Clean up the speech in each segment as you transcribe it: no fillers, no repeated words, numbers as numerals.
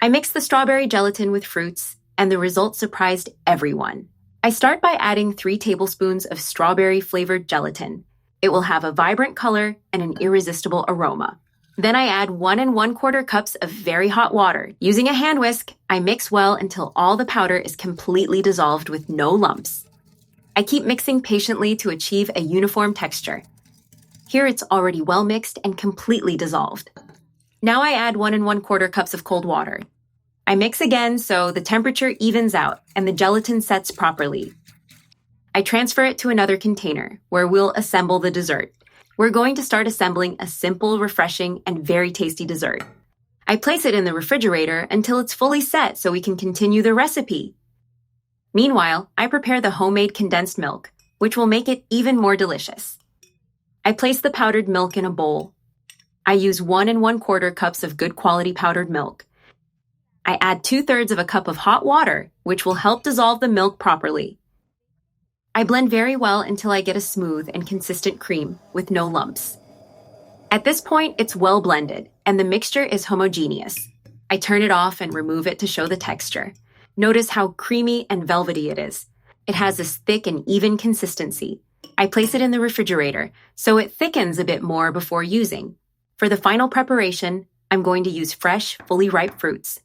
I mixed the strawberry gelatin with fruits, and the result surprised everyone. I start by adding 3 tablespoons of strawberry-flavored gelatin. It will have a vibrant color and an irresistible aroma. Then I add 1 1/4 cups of very hot water. Using a hand whisk, I mix well until all the powder is completely dissolved with no lumps. I keep mixing patiently to achieve a uniform texture. Here it's already well mixed and completely dissolved. Now I add 1 1/4 cups of cold water. I mix again so the temperature evens out and the gelatin sets properly. I transfer it to another container where we'll assemble the dessert. We're going to start assembling a simple, refreshing, and very tasty dessert. I place it in the refrigerator until it's fully set so we can continue the recipe. Meanwhile, I prepare the homemade condensed milk, which will make it even more delicious. I place the powdered milk in a bowl. I use 1 1/4 cups of good quality powdered milk. I add 2/3 of a cup of hot water, which will help dissolve the milk properly. I blend very well until I get a smooth and consistent cream with no lumps. At this point, it's well blended, and the mixture is homogeneous. I turn it off and remove it to show the texture. Notice how creamy and velvety it is. It has this thick and even consistency. I place it in the refrigerator, so it thickens a bit more before using. For the final preparation, I'm going to use fresh, fully ripe fruits.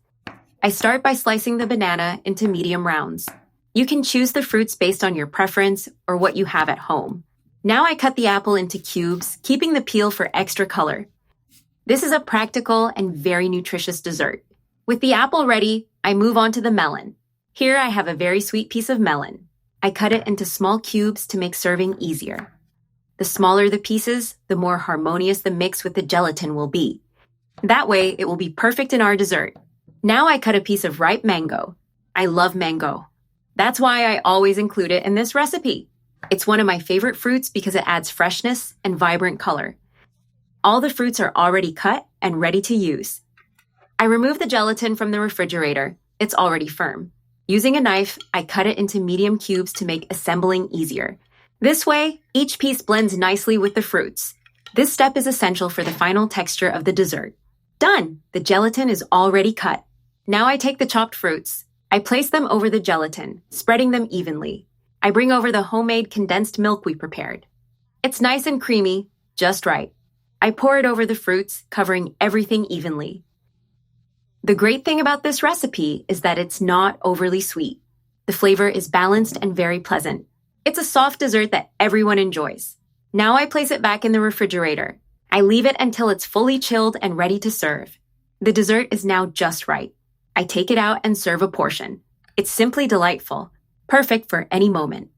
I start by slicing the banana into medium rounds. You can choose the fruits based on your preference or what you have at home. Now I cut the apple into cubes, keeping the peel for extra color. This is a practical and very nutritious dessert. With the apple ready, I move on to the melon. Here I have a very sweet piece of melon. I cut it into small cubes to make serving easier. The smaller the pieces, the more harmonious the mix with the gelatin will be. That way, it will be perfect in our dessert. Now I cut a piece of ripe mango. I love mango. That's why I always include it in this recipe. It's one of my favorite fruits because it adds freshness and vibrant color. All the fruits are already cut and ready to use. I remove the gelatin from the refrigerator. It's already firm. Using a knife, I cut it into medium cubes to make assembling easier. This way, each piece blends nicely with the fruits. This step is essential for the final texture of the dessert. Done! The gelatin is already cut. Now I take the chopped fruits. I place them over the gelatin, spreading them evenly. I bring over the homemade condensed milk we prepared. It's nice and creamy, just right. I pour it over the fruits, covering everything evenly. The great thing about this recipe is that it's not overly sweet. The flavor is balanced and very pleasant. It's a soft dessert that everyone enjoys. Now I place it back in the refrigerator. I leave it until it's fully chilled and ready to serve. The dessert is now just right. I take it out and serve a portion. It's simply delightful, perfect for any moment.